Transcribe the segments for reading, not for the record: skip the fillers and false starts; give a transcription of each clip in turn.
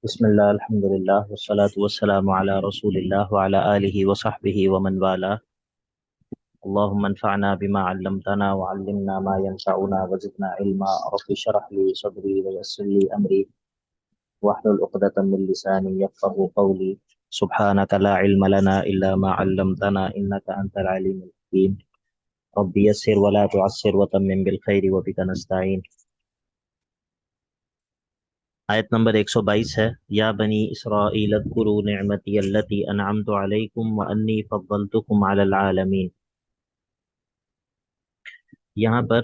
بسم اللہ الحمد للہ والصلاة والسلام علی رسول اللہ وعلی آلہ وصحبہ ومن والاه. اللهم انفعنا بما علمتنا وعلمنا ما ينفعنا وزدنا علما. رب اشرح لي صدري ويسر لي امري واحلل عقدة من لساني يفقهوا قولي. سبحانك لا علم لنا الا ما علمتنا انك انت العليم الحكيم. رب يسر ولا تعسر وتمم بالخير وبك نستعين. آیت نمبر 122 ہے. یا بنی اسرائیل اذکروا نعمتی التی انعمت علیکم وانی فضلتکم علی العالمین. یہاں پر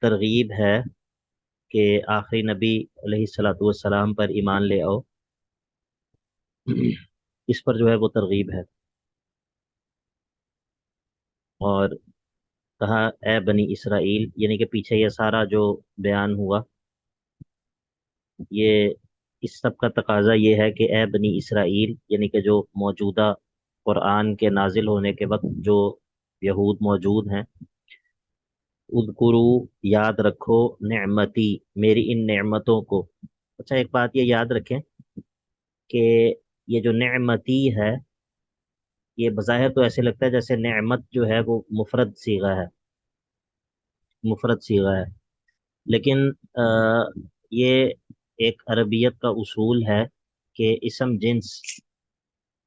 ترغیب ہے کہ آخری نبی علیہ الصلوۃ والسلام پر ایمان لے آؤ. اس پر جو ہے وہ ترغیب ہے، اور کہا اے بنی اسرائیل، یعنی کہ پیچھے یہ سارا جو بیان ہوا، یہ اس سب کا تقاضا یہ ہے کہ اے بنی اسرائیل، یعنی کہ جو موجودہ قرآن کے نازل ہونے کے وقت جو یہود موجود ہیں، اذکرو یاد رکھو نعمتی میری ان نعمتوں کو. اچھا، ایک بات یہ یاد رکھیں کہ یہ جو نعمتی ہے، یہ بظاہر تو ایسے لگتا ہے جیسے نعمت جو ہے وہ مفرد صیغہ ہے، مفرد صیغہ ہے، لیکن یہ ایک عربیت کا اصول ہے کہ اسم جنس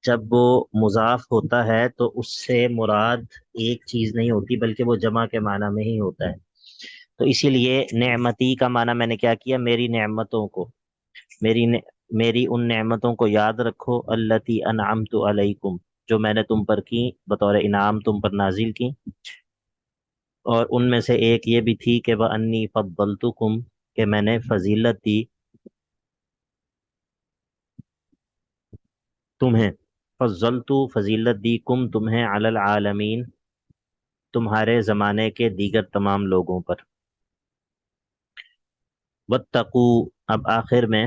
جب وہ مضاف ہوتا ہے تو اس سے مراد ایک چیز نہیں ہوتی، بلکہ وہ جمع کے معنی میں ہی ہوتا ہے. تو اسی لیے نعمتی کا معنی میں نے کیا کیا، میری نعمتوں کو، میری ان نعمتوں کو یاد رکھو، التی انعمت علیکم، جو میں نے تم پر کی، بطور انعام تم پر نازل کی. اور ان میں سے ایک یہ بھی تھی کہ وَأَنِّي فَضَّلْتُكُمْ، کہ میں نے فضیلت دی تمہیں، فضلتو فضیلت دی، کم تمہیں، علی العالمین تمہارے زمانے کے دیگر تمام لوگوں پر. واتقوا، اب آخر میں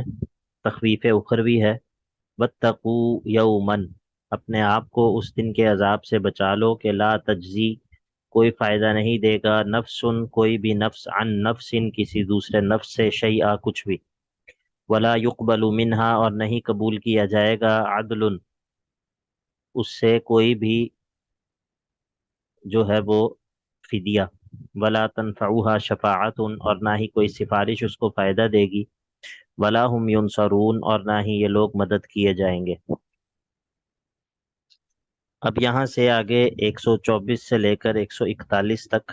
تخویف اخروی ہے. واتقوا یومن، اپنے آپ کو اس دن کے عذاب سے بچا لو کہ لا تجزی، کوئی فائدہ نہیں دے گا، نفس کوئی بھی نفس، عن نفس کسی دوسرے نفس سے، شیئا کچھ بھی، ولا یقبل منہا اور نہیں قبول کیا جائے گا، عدل اس سے کوئی بھی جو ہے وہ فدیہ، ولا تنفعها شفاعت اور نہ ہی کوئی سفارش اس کو فائدہ دے گی، ولا هم ینصرون اور نہ ہی یہ لوگ مدد کیے جائیں گے. اب یہاں سے آگے 124 سے لے کر 141 تک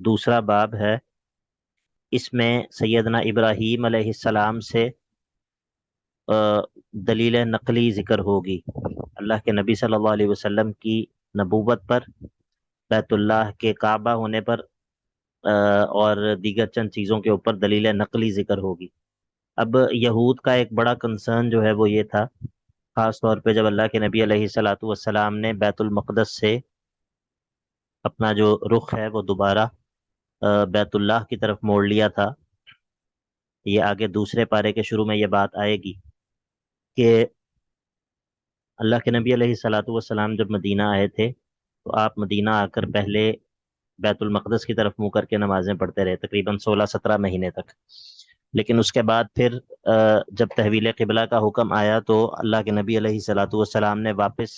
دوسرا باب ہے. اس میں سیدنا ابراہیم علیہ السلام سے دلیل نقلی ذکر ہوگی، اللہ کے نبی صلی اللہ علیہ وسلم کی نبوت پر، بیت اللہ کے کعبہ ہونے پر، اور دیگر چند چیزوں کے اوپر دلیل نقلی ذکر ہوگی. اب یہود کا ایک بڑا کنسرن جو ہے وہ یہ تھا، خاص طور پہ جب اللہ کے نبی علیہ الصلاۃ والسلام نے بیت المقدس سے اپنا جو رخ ہے وہ دوبارہ بیت اللہ کی طرف موڑ لیا تھا. یہ آگے دوسرے پارے کے شروع میں یہ بات آئے گی کہ اللہ کے نبی علیہ الصلاۃ والسلام جب مدینہ آئے تھے تو آپ مدینہ آ کر پہلے بیت المقدس کی طرف منہ کر کے نمازیں پڑھتے رہے تقریباً 16-17 مہینے تک. لیکن اس کے بعد پھر جب تحویل قبلہ کا حکم آیا تو اللہ کے نبی علیہ الصلاۃ والسلام نے واپس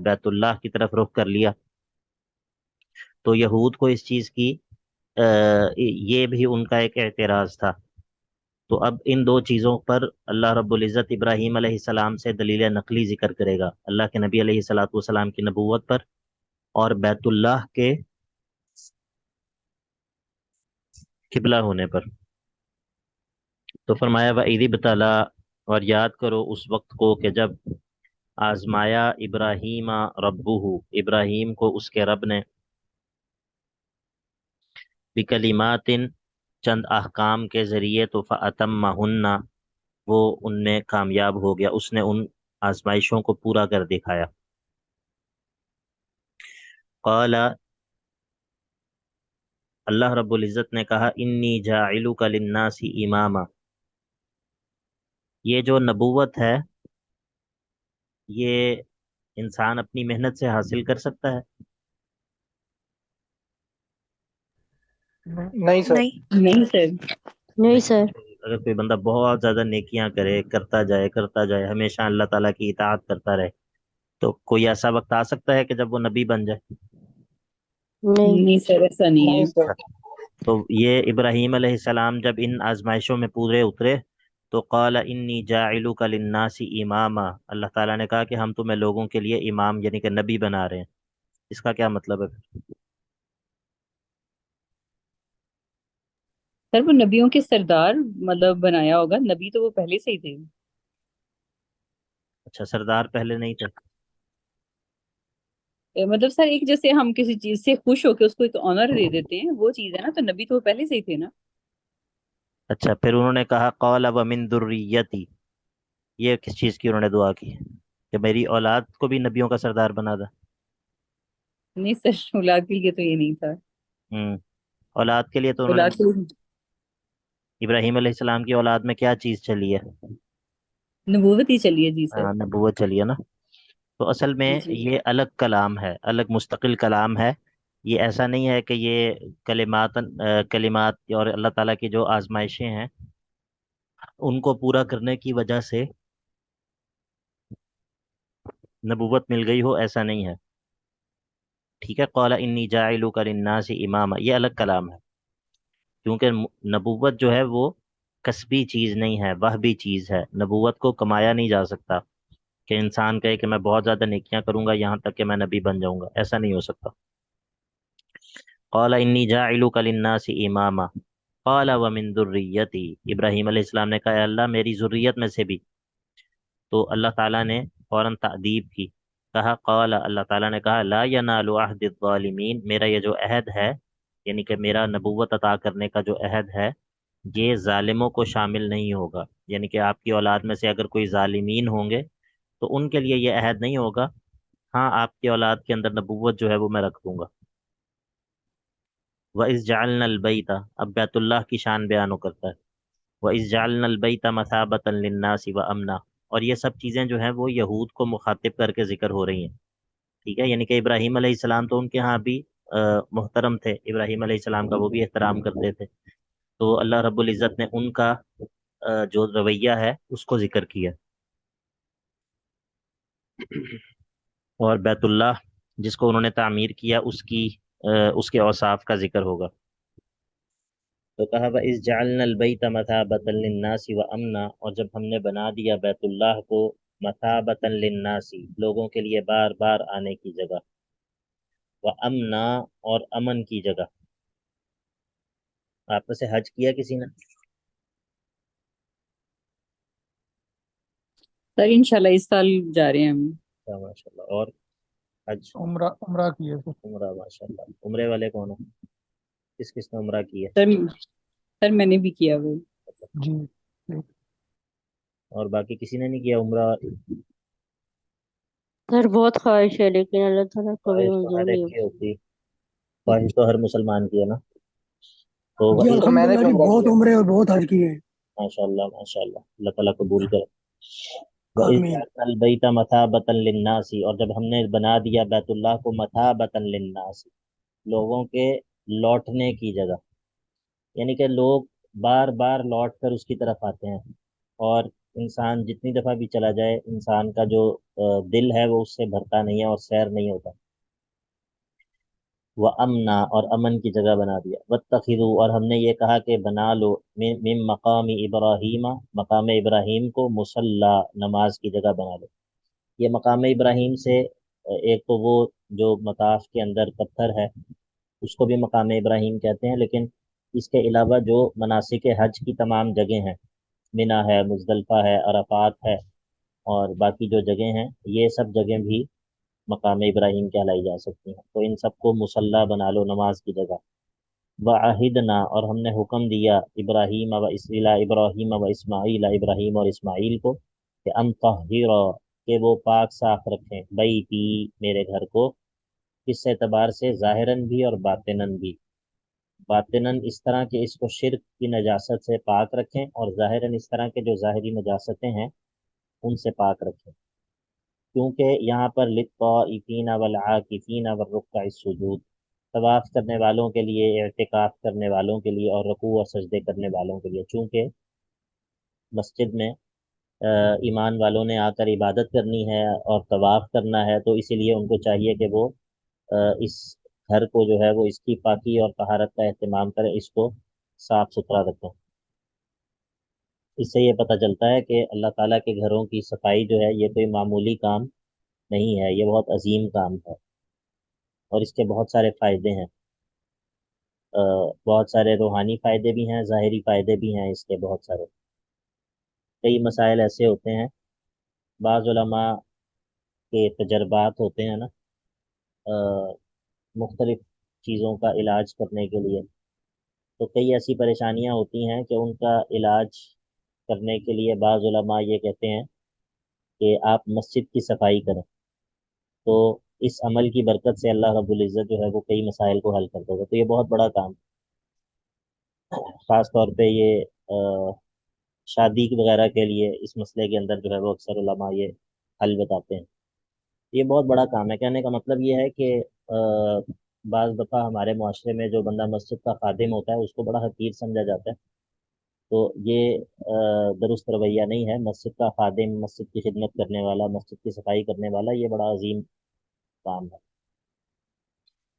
بیت اللہ کی طرف رخ کر لیا. تو یہود کو اس چیز کی یہ بھی ان کا ایک اعتراض تھا. تو اب ان دو چیزوں پر اللہ رب العزت ابراہیم علیہ السلام سے دلیل نقلی ذکر کرے گا، اللہ کے نبی علیہ الصلاۃ والسلام کی نبوت پر اور بیت اللہ کے قبلہ ہونے پر. تو فرمایا وَإِذِ ابْتَلَىٰ، اور یاد کرو اس وقت کو کہ جب آزمایا ابراہیم ربہ، ابراہیم کو اس کے رب نے، بکلمات چند احکام کے ذریعے، تو فَأَتَمَّهُنَّ وہ ان میں کامیاب ہو گیا، اس نے ان آزمائشوں کو پورا کر دکھایا. قال، اللہ رب العزت نے کہا، انی جاعلک للناس اماما، یہ جو نبوت ہے یہ انسان اپنی محنت سے حاصل کر سکتا ہے؟ نہیں سر۔ نہیں نہیں سر۔ نہیں سر۔ اگر کوئی بندہ بہت زیادہ نیکیاں کرتا جائے ہمیشہ اللہ تعالیٰ کی اطاعت کرتا رہے، تو کوئی ایسا وقت آ سکتا ہے کہ جب وہ نبی بن جائے؟ نہیں نہیں سر، ایسا نہیں نہیں ہے۔ سر۔ تو یہ ابراہیم علیہ السلام جب ان آزمائشوں میں پورے اترے تو قال انی جاعلک للناس اماما، اللہ تعالیٰ نے کہا کہ ہم تمہیں لوگوں کے لیے امام یعنی کہ نبی بنا رہے ہیں۔ اس کا کیا مطلب ہے؟ سر وہ نبیوں کے سردار مطلب بنایا ہوگا، نبی تو وہ پہلے سے ہی تھے۔ اچھا، سردار پہلے نہیں تھے؟ مطلب سر ایک جیسے ہم کسی چیز سے خوش ہو کے اس کو ایک آنر دے دیتے ہیں، وہ چیز ہے نا، تو نبی تو وہ پہلے سے ہی تھے نا۔ اچھا، پھر انہوں نے کہا قال ومن ذریتی، یہ کس چیز کی انہوں نے دعا کی کہ میری اولاد کو بھی نبیوں کا سردار بنا دا؟ نہیں سر، اولاد کے لیے تو یہ نہیں تھا۔ ہوں اولاد کے لیے تو انہوں نے، اولاد کے لیے ابراہیم علیہ السلام کی اولاد میں کیا چیز چلی ہے؟ نبوت ہی چلیے جی سر۔ ہاں، نبوت چلی ہے نا۔ تو اصل میں جی یہ الگ کلام ہے، الگ مستقل کلام ہے۔ یہ ایسا نہیں ہے کہ یہ کلمات اور اللہ تعالیٰ کی جو آزمائشیں ہیں ان کو پورا کرنے کی وجہ سے نبوت مل گئی ہو، ایسا نہیں ہے۔ ٹھیک ہے، قال انی جاعلک للناس اماما یہ الگ کلام ہے، کیونکہ نبوت جو ہے وہ کسبی چیز نہیں ہے، وہ بھی چیز ہے۔ نبوت کو کمایا نہیں جا سکتا کہ انسان کہے کہ میں بہت زیادہ نیکیاں کروں گا یہاں تک کہ میں نبی بن جاؤں گا، ایسا نہیں ہو سکتا۔ قال انی جاعلک للناس اماما قال ومن ذریتی، ابراہیم علیہ السلام نے کہا اے اللہ میری ذریت میں سے بھی۔ تو اللہ تعالیٰ نے فوراً تأدیب کی، کہا قال، اللہ تعالیٰ نے کہا لا ینال عہد الظالمین، میرا یہ جو عہد ہے یعنی کہ میرا نبوت عطا کرنے کا جو عہد ہے یہ ظالموں کو شامل نہیں ہوگا، یعنی کہ آپ کی اولاد میں سے اگر کوئی ظالمین ہوں گے تو ان کے لیے یہ عہد نہیں ہوگا۔ ہاں، آپ کی اولاد کے اندر نبوت جو ہے وہ میں رکھ دوں گا۔ وَإِذْ جَعَلْنَا الْبَيْتَ، اب بیت اللہ کی شان بیان کرتا ہے، وَإِذْ جَعَلْنَا الْبَيْتَ مَثَابَةً لِلنَّاسِ وَأَمْنًا، اور یہ سب چیزیں جو ہیں وہ یہود کو مخاطب کر کے ذکر ہو رہی ہیں۔ ٹھیک ہے، یعنی کہ ابراہیم علیہ السلام تو ان کے ہاں بھی محترم تھے، ابراہیم علیہ السلام کا وہ بھی احترام کرتے تھے، تو اللہ رب العزت نے ان کا جو رویہ ہے اس کو ذکر کیا۔ اور بیت اللہ جس کو انہوں نے تعمیر کیا اس کے اوصاف کا ذکر ہوگا۔ تو کہا وَإِذْ جَعَلْنَا الْبَيْتَ مَثَابَةً لِلنَّاسِ وَأَمْنًا، اور جب ہم نے بنا دیا بیت اللہ کو مثابۃ للناس، لوگوں کے لیے بار بار آنے کی جگہ، وَأَمْنًا، اور امن کی جگہ۔ آپ میں سے حج کیا کسی نے؟ سر انشاءاللہ اس سال جا رہے ہیں ہم۔ ماشاء اللہ، اور حج؟ عمرہ کیے تھے۔ عمرہ، ماشاء اللہ۔ عمرے والے کون ہیں؟ کس کس نے عمرہ کی ہے؟ سر سر میں نے بھی کیا وہ۔ جی اور باقی کسی نے نہیں کیا عمرہ؟ سر بہت خواہش ہے لیکن اللہ تعالیٰ کبھی خواہش تو منظور ہر ایک نہیں کی ہوتی، خواہش تو ہر مسلمان کی ہے نا۔ تو جی، وَإِذْ، میں نے بھی بہت عمرے اور بہت حج کیے ہیں۔ ماشاء اللہ ماشاء اللہ، اللہ تعالیٰ قبول کرے۔ وَإِذْ آمین۔ جَعَلْنَا الْبَيْتَ مَثَابَةً لِلنَّاسِ، اور جب ہم نے بنا دیا بیت اللہ کو مَثَابَةً لِلنَّاسِ، لوگوں کے لوٹنے کی جگہ، یعنی کہ لوگ بار بار لوٹ کر اس کی طرف آتے ہیں، اور انسان جتنی دفعہ بھی چلا جائے انسان کا جو دل ہے وہ اس سے بھرتا نہیں ہے اور سیر نہیں ہوتا۔ وہ امنا، اور امن کی جگہ بنا دیا۔ واتخذوا، اور ہم نے یہ کہا کہ بنا لو من مقام ابراہیم، مقام ابراہیم کو مصلی، نماز کی جگہ بنا لو۔ یہ مقام ابراہیم سے ایک تو وہ جو مطاف کے اندر پتھر ہے اس کو بھی مقام ابراہیم کہتے ہیں، لیکن اس کے علاوہ جو مناسک حج کی تمام جگہیں ہیں، منا ہے، مزدلفہ ہے، عرفات ہے، اور باقی جو جگہیں ہیں یہ سب جگہیں بھی مقام ابراہیم کہلائی جا سکتی ہیں، تو ان سب کو مصلی بنا لو، نماز کی جگہ۔ وعہدنا، اور ہم نے حکم دیا ابراہیم و ابراہیم و اسماعیل، ابراہیم اور اسماعیل کو، کہ ان طہر، کہ وہ پاک صاف رکھیں، بیتی، میرے گھر کو، اس اعتبار سے ظاہراً بھی اور باطناً بھی۔ باطناً اس طرح کہ اس کو شرک کی نجاست سے پاک رکھیں، اور ظاہراً اس طرح کے جو ظاہری نجاستیں ہیں ان سے پاک رکھیں، کیونکہ یہاں پر للطائفین والعاکفین والرکع السجود، طواف کرنے والوں کے لیے، اعتکاف کرنے والوں کے لیے، اور رکوع اور سجدے کرنے والوں کے لیے، چونکہ مسجد میں ایمان والوں نے آ کر عبادت کرنی ہے اور طواف کرنا ہے، تو اسی لیے ان کو چاہیے کہ وہ اس گھر کو جو ہے وہ اس کی پاکی اور طہارت کا اہتمام کریں، اس کو صاف ستھرا رکھیں۔ اس سے یہ پتہ چلتا ہے کہ اللہ تعالیٰ کے گھروں کی صفائی جو ہے یہ کوئی معمولی کام نہیں ہے، یہ بہت عظیم کام ہے اور اس کے بہت سارے فائدے ہیں، بہت سارے روحانی فائدے بھی ہیں، ظاہری فائدے بھی ہیں اس کے بہت سارے۔ کئی مسائل ایسے ہوتے ہیں، بعض علماء کے تجربات ہوتے ہیں نا مختلف چیزوں کا علاج کرنے کے لیے، تو کئی ایسی پریشانیاں ہوتی ہیں کہ ان کا علاج کرنے کے لیے بعض علماء یہ کہتے ہیں کہ آپ مسجد کی صفائی کریں، تو اس عمل کی برکت سے اللہ رب العزت جو ہے وہ کئی مسائل کو حل کر دے گا۔ تو یہ بہت بڑا کام، خاص طور پہ یہ شادی وغیرہ کے لیے اس مسئلے کے اندر جو ہے وہ اکثر علماء یہ حل بتاتے ہیں۔ یہ بہت بڑا کام ہے۔ کہنے کا مطلب یہ ہے کہ بعض دفعہ ہمارے معاشرے میں جو بندہ مسجد کا خادم ہوتا ہے اس کو بڑا حقیر سمجھا جاتا ہے، تو یہ درست رویہ نہیں ہے۔ مسجد کا خادم، مسجد کی خدمت کرنے والا، مسجد کی صفائی کرنے والا، یہ بڑا عظیم کام ہے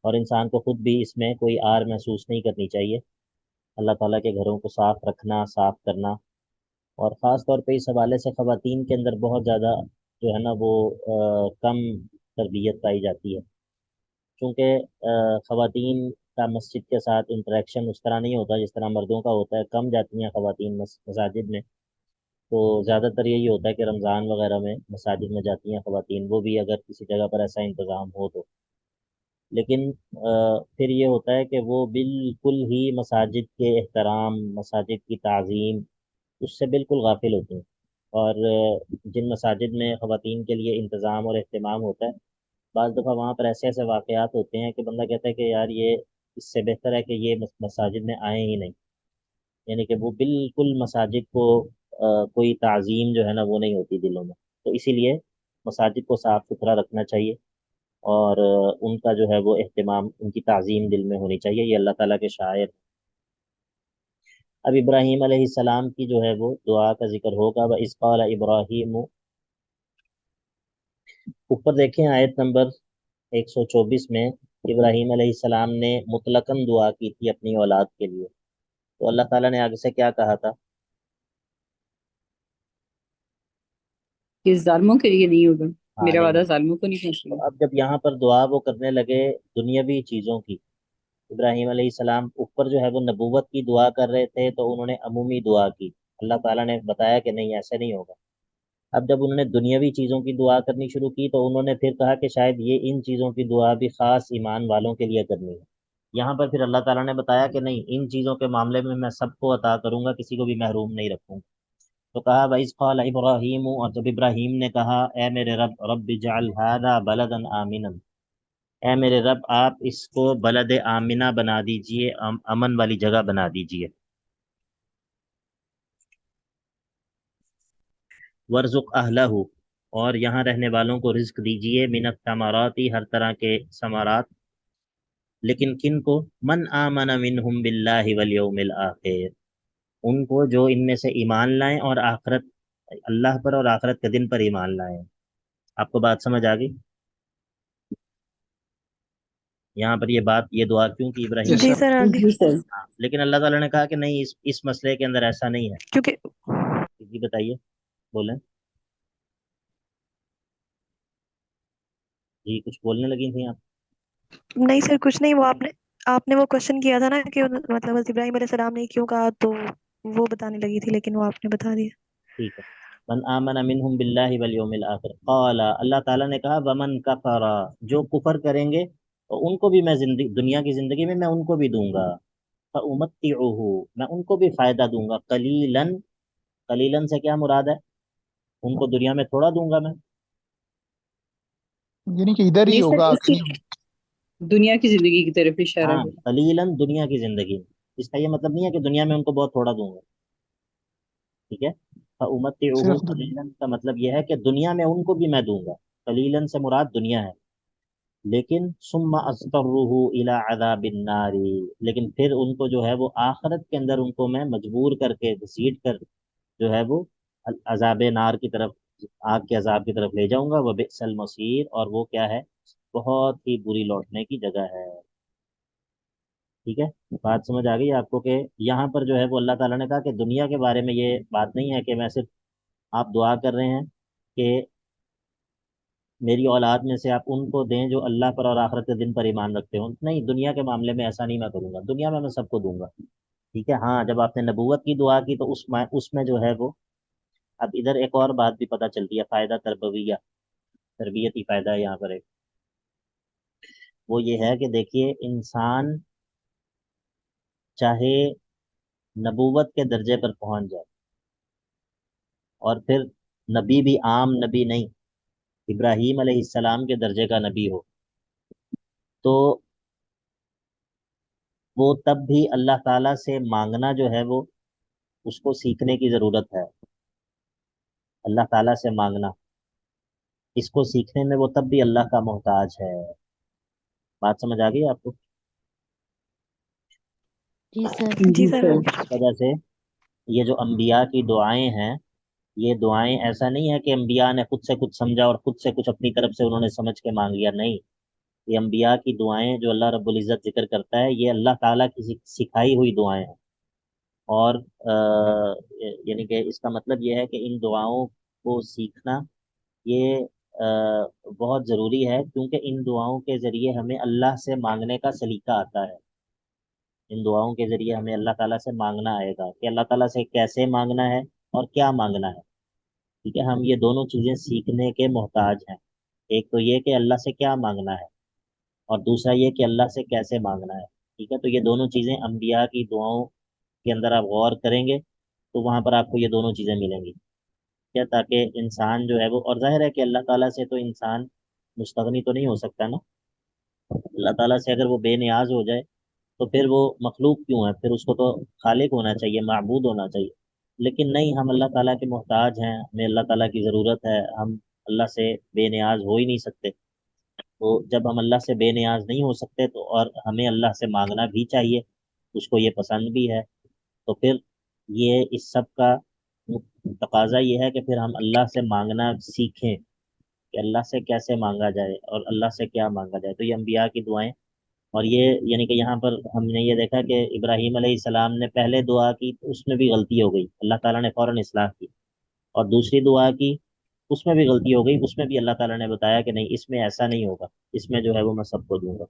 اور انسان کو خود بھی اس میں کوئی آر محسوس نہیں کرنی چاہیے۔ اللہ تعالیٰ کے گھروں کو صاف رکھنا، صاف کرنا، اور خاص طور پہ اس حوالے سے خواتین کے اندر بہت زیادہ جو ہے نا وہ کم تربیت پائی جاتی ہے، کیونکہ خواتین کا مسجد کے ساتھ انٹریکشن اس طرح نہیں ہوتا جس طرح مردوں کا ہوتا ہے۔ کم جاتی ہیں خواتین مساجد میں، تو زیادہ تر یہی ہوتا ہے کہ رمضان وغیرہ میں مساجد میں جاتی ہیں خواتین، وہ بھی اگر کسی جگہ پر ایسا انتظام ہو تو۔ لیکن پھر یہ ہوتا ہے کہ وہ بالکل ہی مساجد کے احترام، مساجد کی تعظیم، اس سے بالکل غافل ہوتے ہیں۔ اور جن مساجد میں خواتین کے لیے انتظام اور اہتمام ہوتا ہے، بعض دفعہ وہاں پر ایسے ایسے واقعات ہوتے ہیں کہ بندہ کہتا ہے کہ یار یہ اس سے بہتر ہے کہ یہ مساجد میں آئیں ہی نہیں، یعنی کہ وہ بالکل مساجد کو کوئی تعظیم جو ہے نا وہ نہیں ہوتی دلوں میں۔ تو اسی لیے مساجد کو صاف ستھرا رکھنا چاہیے اور ان کا جو ہے وہ اہتمام، ان کی تعظیم دل میں ہونی چاہیے۔ یہ اللہ تعالیٰ کے شاعر۔ اب ابراہیم علیہ السلام کی جو ہے وہ دعا کا ذکر ہوگا۔ وَإِذْ قَالَ ابراہیم، اوپر دیکھیں آیت نمبر 124 میں ابراہیم علیہ السلام نے مطلقاً دعا کی تھی اپنی اولاد کے لیے، تو اللہ تعالیٰ نے آگے سے کیا کہا تھا؟ کہ ظالموں کے لیے نہیں ہوگا، ہاں میرا وعدہ نہیں۔ ظالموں کو نہیں تو پہنچے گا۔ اب جب یہاں پر دعا وہ کرنے لگے دنیاوی چیزوں کی، ابراہیم علیہ السلام اوپر جو ہے وہ نبوت کی دعا کر رہے تھے تو انہوں نے عمومی دعا کی، اللہ تعالیٰ نے بتایا کہ نہیں ایسے نہیں ہوگا۔ اب جب انہوں نے دنیاوی چیزوں کی دعا کرنی شروع کی تو انہوں نے پھر کہا کہ شاید یہ ان چیزوں کی دعا بھی خاص ایمان والوں کے لیے کرنی ہے۔ یہاں پر پھر اللہ تعالیٰ نے بتایا کہ نہیں، ان چیزوں کے معاملے میں سب کو عطا کروں گا، کسی کو بھی محروم نہیں رکھوں گا۔ تو کہا وَإِذْ قَالَ ابراہیم، اور جب ابراہیم نے کہا اے میرے رب، رب اجعل هذا بلدا آمنا، اے میرے رب آپ اس کو بلد آمنہ بنا دیجئے، امن والی جگہ بنا دیجئے۔ ورزق اہلہ، اور یہاں رہنے والوں کو رزق دیجئے، من الثمرات، ہر طرح کے ثمرات، لیکن کن کو؟ من آمن منہم باللہ والیوم الآخر، ان کو جو ان میں سے ایمان لائیں اور آخرت، اللہ پر اور آخرت کے دن پر ایمان لائیں۔ آپ کو بات سمجھ آ گئی؟ یہاں پر یہ بات، یہ دعا کیوں کی ابراہیم جی علیہ سر آگے جی سر۔ السلام؟ لیکن اللہ تعالیٰ نے کہا کہ نہیں، اس مسئلے کے اندر ایسا نہیں ہے۔ کیونکہ جی بتائیے، بولیں جی، کچھ بولنے لگی تھیں آپ؟ نہیں سر کچھ نہیں، وہ آپ نے وہ کوشچن کیا تھا نا کہ مطلب حضرت ابراہیم علیہ السلام نے کیوں کہا، تو وہ بتانے لگی تھی لیکن وہ آپ نے بتا دیا۔ ٹھیک ہے۔ من آمن منہم باللہ والیوم الآخر قال، اللہ تعالیٰ نے کہا ومن کفر، جو کفر کریں گے تو ان کو بھی میں دنیا کی زندگی میں ان کو بھی دوں گا، فأمتعہ، میں ان کو بھی فائدہ دوں گا، قلیلاً، قلیلاً سے کیا مراد ہے؟ ان کو دنیا میں تھوڑا دوں گا میں، یعنی کہ ادھر ہی نہیں سر، ہوگا اس کی دنیا کی زندگی کی طرف اشارہ ہاں ہے۔ قلیلاً دنیا کی زندگی میں، اس کا یہ مطلب نہیں ہے کہ دنیا میں ان کو بہت تھوڑا دوں گا، ٹھیک ہے؟ فأمتعہ صرف قلیلاً کا مطلب یہ ہے کہ دنیا میں ان کو بھی میں دوں گا، قلیلاً سے مراد دنیا ہے، لیکن ثم اضطرہ الی عذاب النار، لیکن پھر ان کو جو ہے وہ آخرت کے اندر ان کو میں مجبور کر کے، گھسیٹ کر جو ہے وہ عذاب نار کی طرف، آگ کے عذاب کی طرف لے جاؤں گا، وہ بئس المصیر، اور وہ کیا ہے، بہت ہی بری لوٹنے کی جگہ ہے۔ ٹھیک ہے، بات سمجھ آ گئی آپ کو کہ یہاں پر جو ہے وہ اللہ تعالیٰ نے کہا کہ دنیا کے بارے میں یہ بات نہیں ہے کہ میں صرف، آپ دعا کر رہے ہیں کہ میری اولاد میں سے آپ ان کو دیں جو اللہ پر اور آخرت کے دن پر ایمان رکھتے ہوں، نہیں، دنیا کے معاملے میں ایسا نہیں میں کروں گا، دنیا میں سب کو دوں گا۔ ٹھیک ہے، ہاں جب آپ نے نبوت کی دعا کی تو اس میں جو ہے وہ، اب ادھر ایک اور بات بھی پتہ چلتی ہے، فائدہ تربویہ، تربیتی فائدہ ہے یہاں پر ایک، وہ یہ ہے کہ دیکھیے انسان چاہے نبوت کے درجے پر پہنچ جائے، اور پھر نبی بھی عام نبی نہیں، ابراہیم علیہ السلام کے درجے کا نبی ہو، تو وہ تب بھی اللہ تعالیٰ سے مانگنا جو ہے وہ اس کو سیکھنے کی ضرورت ہے۔ اللہ تعالیٰ سے مانگنا، اس کو سیکھنے میں وہ تب بھی اللہ کا محتاج ہے۔ بات سمجھ آ گئی آپ کو؟ جی سر۔ جی جی سر۔ سر۔ اس وجہ سے یہ جو انبیاء کی دعائیں ہیں، یہ دعائیں ایسا نہیں ہے کہ انبیاء نے خود سے کچھ سمجھا اور خود سے کچھ اپنی طرف سے انہوں نے سمجھ کے مانگ لیا، نہیں، یہ انبیاء کی دعائیں جو اللہ رب العزت ذکر کرتا ہے، یہ اللہ تعالیٰ کی سکھائی ہوئی دعائیں ہیں، اور یعنی کہ اس کا مطلب یہ ہے کہ ان دعاؤں کو سیکھنا یہ بہت ضروری ہے، کیونکہ ان دعاؤں کے ذریعے ہمیں اللہ سے مانگنے کا سلیقہ آتا ہے۔ ان دعاؤں کے ذریعے ہمیں اللہ تعالیٰ سے مانگنا آئے گا کہ اللہ تعالیٰ سے کیسے مانگنا ہے اور کیا مانگنا ہے۔ ٹھیک ہے، ہم یہ دونوں چیزیں سیکھنے کے محتاج ہیں، ایک تو یہ کہ اللہ سے کیا مانگنا ہے، اور دوسرا یہ کہ اللہ سے کیسے مانگنا ہے۔ ٹھیک ہے، تو یہ دونوں چیزیں انبیاء کی دعاؤں کے اندر آپ غور کریں گے تو وہاں پر آپ کو یہ دونوں چیزیں ملیں گی، کیا، تاکہ انسان جو ہے وہ، اور ظاہر ہے کہ اللہ تعالیٰ سے تو انسان مستغنی تو نہیں ہو سکتا نا، اللہ تعالیٰ سے اگر وہ بے نیاز ہو جائے تو پھر وہ مخلوق کیوں ہے، پھر اس کو تو خالق ہونا چاہیے، معبود ہونا چاہیے، لیکن نہیں، ہم اللہ تعالیٰ کے محتاج ہیں، ہمیں اللہ تعالیٰ کی ضرورت ہے، ہم اللہ سے بے نیاز ہو ہی نہیں سکتے، تو جب ہم اللہ سے بے نیاز نہیں ہو سکتے تو اور ہمیں اللہ سے مانگنا بھی چاہیے، اس کو یہ پسند بھی ہے، تو پھر یہ اس سب کا تقاضا یہ ہے کہ پھر ہم اللہ سے مانگنا سیکھیں کہ اللہ سے کیسے مانگا جائے اور اللہ سے کیا مانگا جائے۔ تو یہ انبیاء کی دعائیں، اور یہ یعنی کہ یہاں پر ہم نے یہ دیکھا کہ ابراہیم علیہ السلام نے پہلے دعا کی تو اس میں بھی غلطی ہو گئی، اللہ تعالیٰ نے فوراً اصلاح کی، اور دوسری دعا کی اس میں بھی غلطی ہو گئی، اس میں بھی اللہ تعالیٰ نے بتایا کہ نہیں، اس میں ایسا نہیں ہوگا، اس میں جو ہے وہ میں سب کو دوں گا۔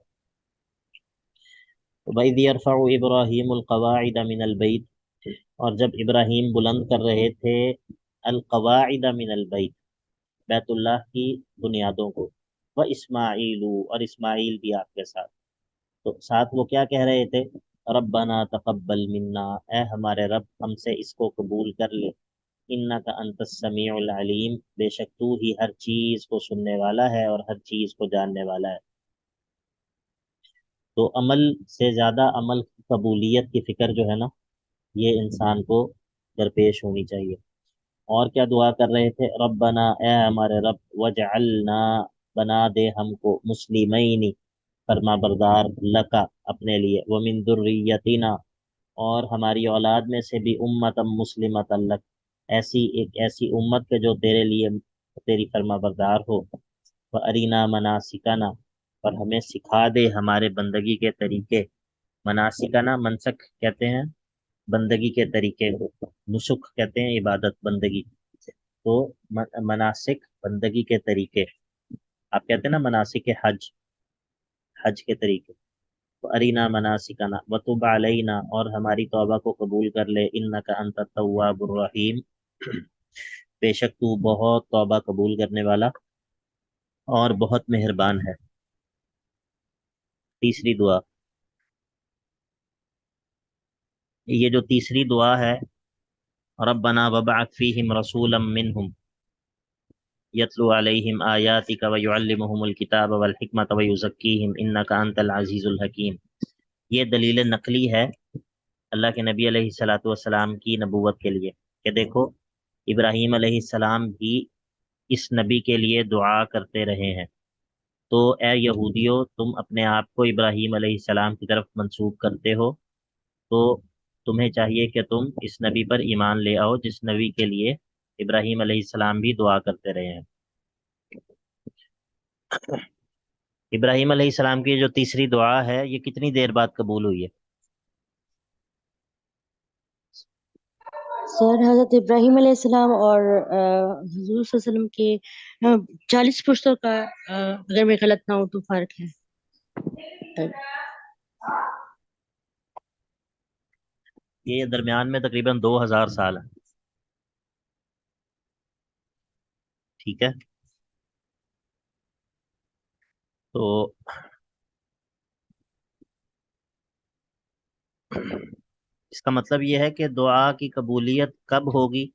وَإِذْ يَرْفَعُ إِبْرَاهِيمُ الْقَوَاعِدَ مِنَ الْبَيْتِ، اور جب ابراہیم بلند کر رہے تھے القواعد من البیت، بیت اللہ کی بنیادوں کو، وہ اسماعیل، اور اسماعیل بھی آپ کے ساتھ، تو ساتھ وہ کیا کہہ رہے تھے، ربنا تقبل منا، اے ہمارے رب ہم سے اس کو قبول کر لے، انک انت السمیع العلیم، بے شک تو ہی ہر چیز کو سننے والا ہے اور ہر چیز کو جاننے والا ہے۔ تو عمل سے زیادہ عمل کی قبولیت کی فکر جو ہے نا، یہ انسان کو درپیش ہونی چاہیے۔ اور کیا دعا کر رہے تھے، ربنا، اے ہمارے رب، وجعلنا، بنا دے ہم کو، مسلمین، فرما بردار، لکا، اپنے لیے، ومن ذریتنا، اور ہماری اولاد میں سے بھی، امتم مسلمت لک، ایک ایسی امت کے جو تیرے لیے، تیری فرما بردار ہو، ارینا مناسکنا، اور ہمیں سکھا دے ہمارے بندگی کے طریقے، مناسکنا منسک کہتے ہیں بندگی کے طریقے کو، نسک کہتے ہیں عبادت بندگی، تو مناسک بندگی کے طریقے، آپ کہتے ہیں نا مناسک حج، حج کے طریقے، تو ارینا مناسکنا وتب علینا، اور ہماری توبہ کو قبول کر لے، انک انت التواب الرحیم، بے شک تو بہت توبہ قبول کرنے والا اور بہت مہربان ہے۔ تیسری دعا، یہ جو تیسری دعا ہے، ربنا وبعث فیہم رسولا منہم یتلو علیہم آیاتک ویعلمہم الکتاب والحکمت ویزکیہم انک انت العزیز الحکیم، یہ دلیل نقلی ہے اللہ کے نبی علیہ الصلاۃ والسلام کی نبوت کے لیے، کہ دیکھو ابراہیم علیہ السلام بھی اس نبی کے لیے دعا کرتے رہے ہیں، تو اے یہودیو، تم اپنے آپ کو ابراہیم علیہ السلام کی طرف منسوب کرتے ہو، تو تمہیں چاہیے کہ تم اس نبی پر ایمان لے آؤ جس نبی کے لیے ابراہیم علیہ السلام بھی دعا کرتے رہے ہیں۔ ابراہیم علیہ السلام کی جو تیسری دعا ہے یہ کتنی دیر بعد قبول ہوئی ہے؟ سر حضرت ابراہیم علیہ السلام اور حضور صلی اللہ علیہ وسلم کے 40 پشتوں کا اگر میں غلط نہ ہوں تو فرق ہے۔ یہ درمیان میں تقریباً 2000 سال ہے، ٹھیک ہے؟ تو اس کا مطلب یہ ہے کہ دعا کی قبولیت کب ہوگی،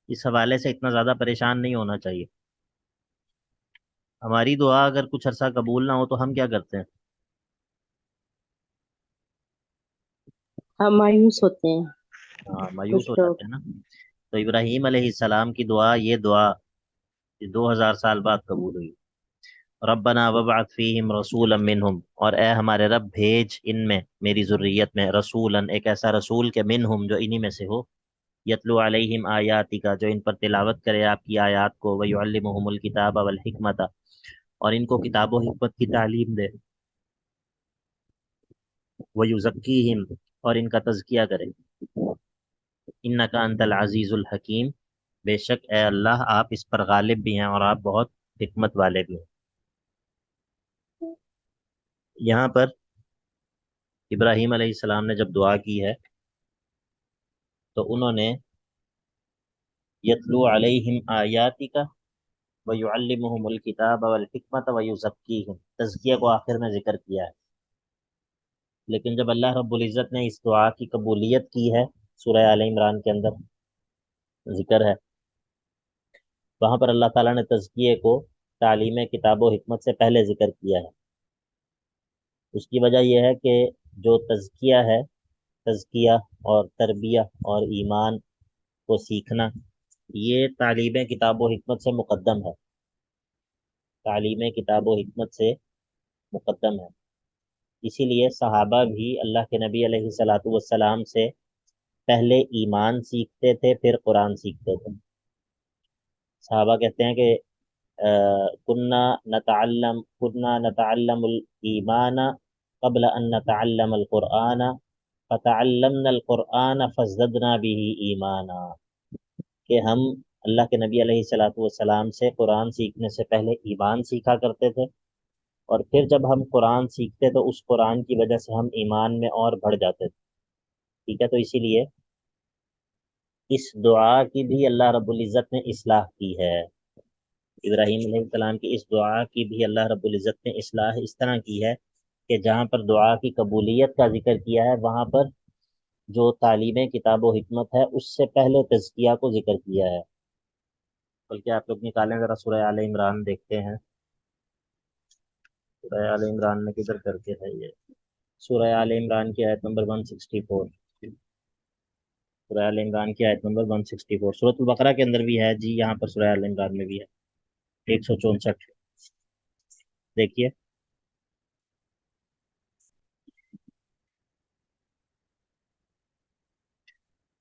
اس حوالے سے اتنا زیادہ پریشان نہیں ہونا چاہیے۔ ہماری دعا اگر کچھ عرصہ قبول نہ ہو تو ہم کیا کرتے ہیں؟ ہم مایوس ہوتے ہیں ہاں، مایوس کچھ ہو لوگ۔ جاتے ہیں نا۔ تو ابراہیم علیہ السلام کی دعا، یہ دعا 2000 سال بعد قبول ہوئی۔ ربنا وبعث فیہم رسولا منہم، اور اے ہمارے رب بھیج ان میں، میری ذریت میں، رسولا، ایک ایسا رسول کہ منہم، جو انہی میں سے ہو، یتلو علیہم آیاتک، جو ان پر تلاوت کرے آپ کی آیات کو، ویعلمہم الکتاب والحکمت، اور ان کو کتاب و حکمت کی تعلیم دے، ویزکیہم، اور ان کا تزکیہ کرے، انک انت العزیز الحکیم، بے شک اے اللہ آپ اس پر غالب بھی ہیں اور آپ بہت حکمت والے بھی ہیں۔ یہاں پر ابراہیم علیہ السلام نے جب دعا کی ہے تو انہوں نے یتلو علیہم آیاتک ویعلمہم الکتاب والحکمت ویزکیہم، تزکیہ کو آخر میں ذکر کیا ہے۔ لیکن جب اللہ رب العزت نے اس دعا کی قبولیت کی ہے، سورہ آل عمران کے اندر ذکر ہے، وہاں پر اللہ تعالیٰ نے تزکیے کو تعلیم کتاب و حکمت سے پہلے ذکر کیا ہے۔ اس کی وجہ یہ ہے کہ جو تزکیہ ہے، تزکیہ اور تربیہ اور ایمان کو سیکھنا، یہ تعلیم کتاب و حکمت سے مقدم ہے، تعلیم کتاب و حکمت سے مقدم ہے۔ اسی لیے صحابہ بھی اللہ کے نبی علیہ الصلاۃ والسلام سے پہلے ایمان سیکھتے تھے، پھر قرآن سیکھتے تھے۔ صحابہ کہتے ہیں کہ كنا نتعلم الایمان قبل ان نتعلم القرآن فتعلمنا القرآن فازددنا به ایمانا، کہ ہم اللہ کے نبی علیہ الصلاۃ والسلام سے قرآن سیکھنے سے پہلے ایمان سیکھا کرتے تھے، اور پھر جب ہم قرآن سیکھتے تو اس قرآن کی وجہ سے ہم ایمان میں اور بڑھ جاتے تھے، ٹھیک ہے؟ تو اسی لیے اس دعا کی بھی اللہ رب العزت نے اصلاح کی ہے، ابراہیم علیہ السلام کی اس دعا کی بھی اللہ رب العزت نے اصلاح اس طرح کی ہے کہ جہاں پر دعا کی قبولیت کا ذکر کیا ہے، وہاں پر جو تعلیم کتاب و حکمت ہے اس سے پہلے تزکیہ کو ذکر کیا ہے۔ بلکہ آپ لوگ نکالیں ذرا، سورہ آل عمران دیکھتے ہیں، سورہ آل عمران میں کدھر کر کے ہے یہ، سورہ آل عمران کی آیت نمبر 164، سورہ آل عمران کی آیت نمبر 164، سورۃ البقرہ کے اندر بھی ہے جی، یہاں پر سورہ آل عمران میں بھی ہے 164، دیکھیے۔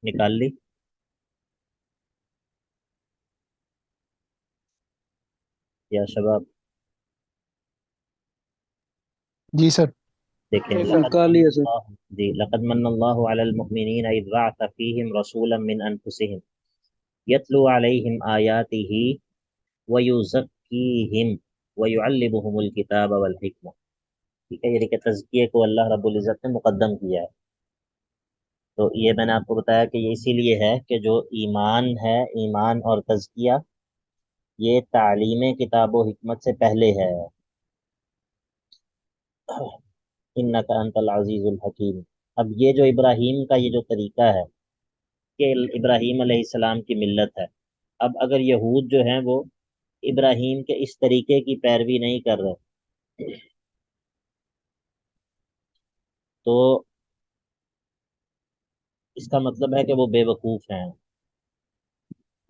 نکال لی؟ یا شباب جی سر۔ دیکھیں، جی سر۔ نکال لیا سر۔ جی، لقد من اللہ علی المؤمنین اذ بعث فیہم رسولا من انفسہم یتلو علیہم آیاتہ ویزکیہم ویعلمہم الکتاب والحکمہ، ٹھیک ہے؟ یعنی کہ تزکیے کو اللہ رب العزت نے مقدم کیا ہے۔ تو یہ میں نے آپ کو بتایا کہ یہ اسی لیے ہے کہ جو ایمان ہے، ایمان اور تزکیہ، یہ تعلیم کتاب و حکمت سے پہلے ہے۔ انک انت العزیز الحکیم۔ اب یہ جو ابراہیم کا یہ جو طریقہ ہے کہ ابراہیم علیہ السلام کی ملت ہے، اب اگر یہود جو ہیں وہ ابراہیم کے اس طریقے کی پیروی نہیں کر رہے تو اس کا مطلب ہے کہ وہ بے وقوف ہیں۔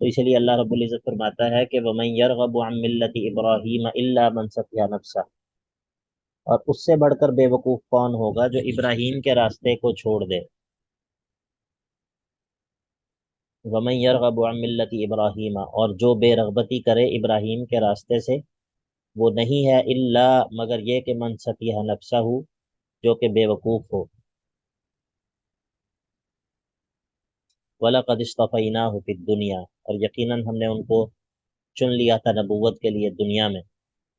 تو اس لیے اللہ رب العزت فرماتا ہے کہ وَمَن يَرْغَبُ عَن مِّلَّةِ إِبْرَاهِيمَ إِلَّا مَن سَفِهَ نَفْسَهُ، اور اس سے بڑھ کر بے وقوف کون ہوگا جو ابراہیم کے راستے کو چھوڑ دے، ومن یرغب عن ملت ابراہیم، اور جو بے رغبتی کرے ابراہیم کے راستے سے، وہ نہیں ہے الا مگر یہ کہ من سفیہ نفسہ، جو کہ بے وقوف ہو۔ وَلَقَدِ اصْطَفَيْنَاهُ فِي الدُّنْيَا، اور یقیناً ہم نے ان کو چن لیا تھا نبوت کے لیے دنیا میں۔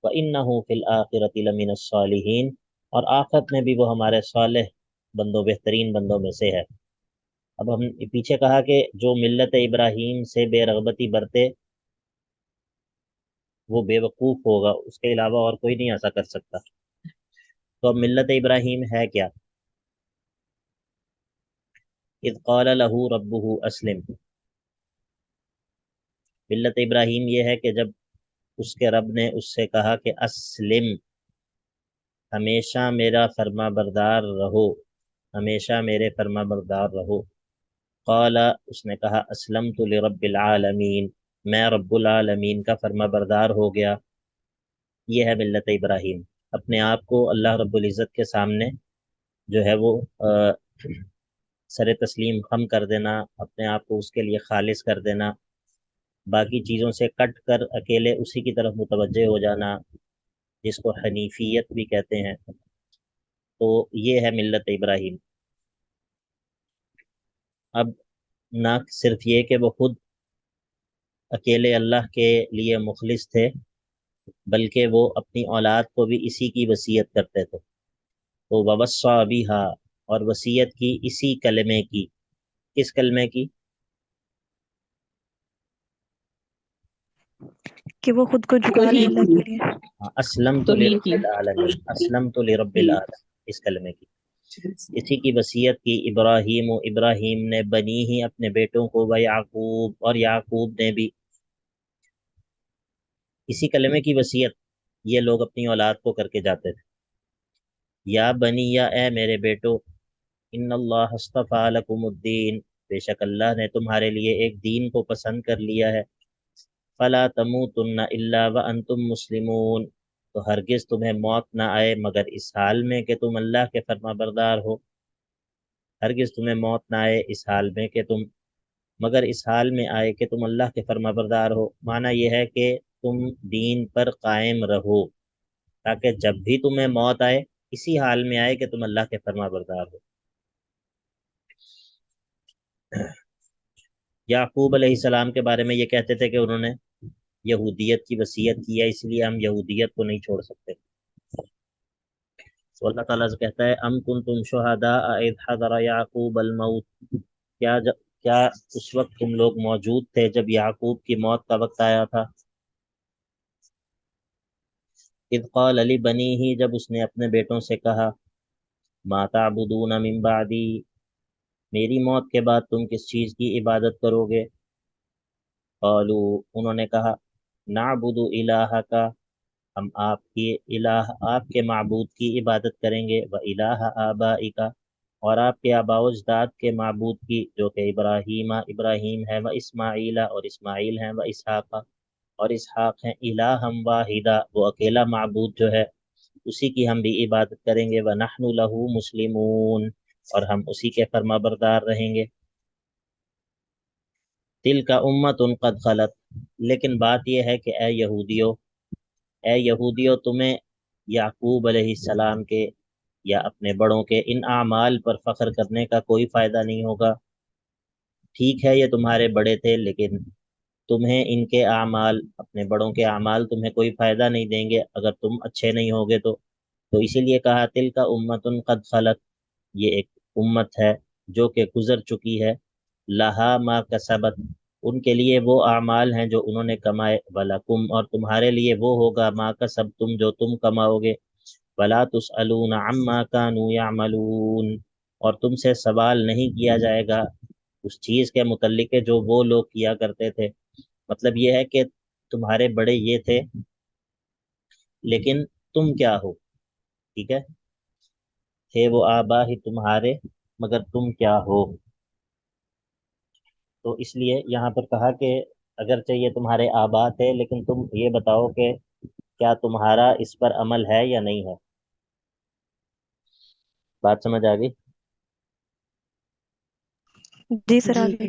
وَإِنَّهُ فِي الْآخِرَةِ لَمِنَ الصَّالِحِينَ، اور آخرت میں بھی وہ ہمارے صالح بندوں، بہترین بندوں میں سے ہے۔ اب ہم پیچھے کہا کہ جو ملت ابراہیم سے بے رغبتی برتے وہ بے وقوف ہوگا، اس کے علاوہ اور کوئی نہیں ایسا کر سکتا۔ تو اب ملت ابراہیم ہے کیا؟ اذ قال له ربه اسلم، ملت ابراہیم یہ ہے کہ جب اس کے رب نے اس سے کہا کہ اسلم، ہمیشہ میرا فرما بردار رہو، ہمیشہ میرے فرما بردار رہو۔ قال، اس نے کہا اسلمت لرب العالمین، میں رب العالمین کا فرما بردار ہو گیا۔ یہ ہے ملت ابراہیم، اپنے آپ کو اللہ رب العزت کے سامنے جو ہے وہ سر تسلیم خم کر دینا، اپنے آپ کو اس کے لیے خالص کر دینا، باقی چیزوں سے کٹ کر اکیلے اسی کی طرف متوجہ ہو جانا، جس کو حنیفیت بھی کہتے ہیں۔ تو یہ ہے ملت ابراہیم۔ اب نہ صرف یہ کہ وہ خود اکیلے اللہ کے لیے مخلص تھے، بلکہ وہ اپنی اولاد کو بھی اسی کی وصیت کرتے تھے۔ تو ووصّا بہا، اور وصیت کی اسی کلمے کی۔ کس کلمے کی؟ کہ وہ خود کو جھکا لے اللہ کے لیے۔ اسلمت توحید لرب کی۔ العالمین، اسلمت لرب العالمین، اس کلمے کی، اسی کی وصیت کی ابراہیم، و ابراہیم نے بنی ہی اپنے بیٹوں کو، و یعقوب، اور یعقوب نے بھی۔ اسی کلمے کی وصیت یہ لوگ اپنی اولاد کو کر کے جاتے تھے۔ یا بنی، یا اے میرے بیٹو، ان اللہ اصطفیٰ لکم الدین، بے شک اللہ نے تمہارے لیے ایک دین کو پسند کر لیا ہے۔ فلا تموتن الا وانتم مسلمون، تو ہرگز تمہیں موت نہ آئے مگر اس حال میں کہ تم اللہ کے فرما بردار ہو۔ ہرگز تمہیں موت نہ آئے اس حال میں کہ تم، مگر اس حال میں آئے کہ تم اللہ کے فرما بردار ہو۔ معنی یہ ہے کہ تم دین پر قائم رہو، تاکہ جب بھی تمہیں موت آئے اسی حال میں آئے کہ تم اللہ کے فرما بردار ہو۔ یعقوب علیہ السلام کے بارے میں یہ کہتے تھے کہ انہوں نے یہودیت کی وصیت کی ہے، اس لیے ہم یہودیت کو نہیں چھوڑ سکتے۔ تو اللہ تعالیٰ سے کہتا ہے ام کنتم شہداء اذ حضر یعقوب الموت، کیا اس وقت تم لوگ موجود تھے جب یعقوب کی موت کا وقت آیا تھا؟ اذ قال لبنیہ، جب اس نے اپنے بیٹوں سے کہا ما تعبدون من بعدی، میری موت کے بعد تم کس چیز کی عبادت کرو گے؟ قالو، انہوں نے کہا نعبد الہک، ہم آپ کی الہ، آپ کے معبود کی عبادت کریں گے، و الہ آبائک، اور آپ کے آباء و اجداد کے معبود کی، جو کہ ابراہیم ہے، و اسماعیل، اور اسماعیل ہیں، و اسحاق، اور اسحاق ہیں، الہم واحدہ، وہ اکیلا معبود جو ہے اسی کی ہم بھی عبادت کریں گے، ونحن لہ مسلمون، اور ہم اسی کے فرما بردار رہیں گے۔ تلک امت قد خلت، لیکن بات یہ ہے کہ اے یہودیو تمہیں یعقوب علیہ السلام کے یا اپنے بڑوں کے ان اعمال پر فخر کرنے کا کوئی فائدہ نہیں ہوگا۔ ٹھیک ہے یہ تمہارے بڑے تھے، لیکن تمہیں ان کے اعمال، اپنے بڑوں کے اعمال تمہیں کوئی فائدہ نہیں دیں گے اگر تم اچھے نہیں ہوگے تو اسی لیے کہا تلک امت قد خلت، یہ ایک امت ہے جو کہ گزر چکی ہے، لہا ما کسبت، ان کے لیے وہ اعمال ہیں جو انہوں نے کمائے، ولکم، اور تمہارے لیے وہ ہوگا ما کسبتم، جو تم کماؤ گے، ولا تسألون عما كانوا يعملون، اور تم سے سوال نہیں کیا جائے گا اس چیز کے متعلق ہے جو وہ لوگ کیا کرتے تھے۔ مطلب یہ ہے کہ تمہارے بڑے یہ تھے لیکن تم کیا ہو، ٹھیک ہے، تھے وہ آبا ہی تمہارے مگر تم کیا ہو۔ تو اس لیے یہاں پر کہا کہ اگرچہ یہ تمہارے آبا تھے لیکن تم یہ بتاؤ کہ کیا تمہارا اس پر عمل ہے یا نہیں ہے۔ بات سمجھ آ گئی؟ جی سر جی آگے۔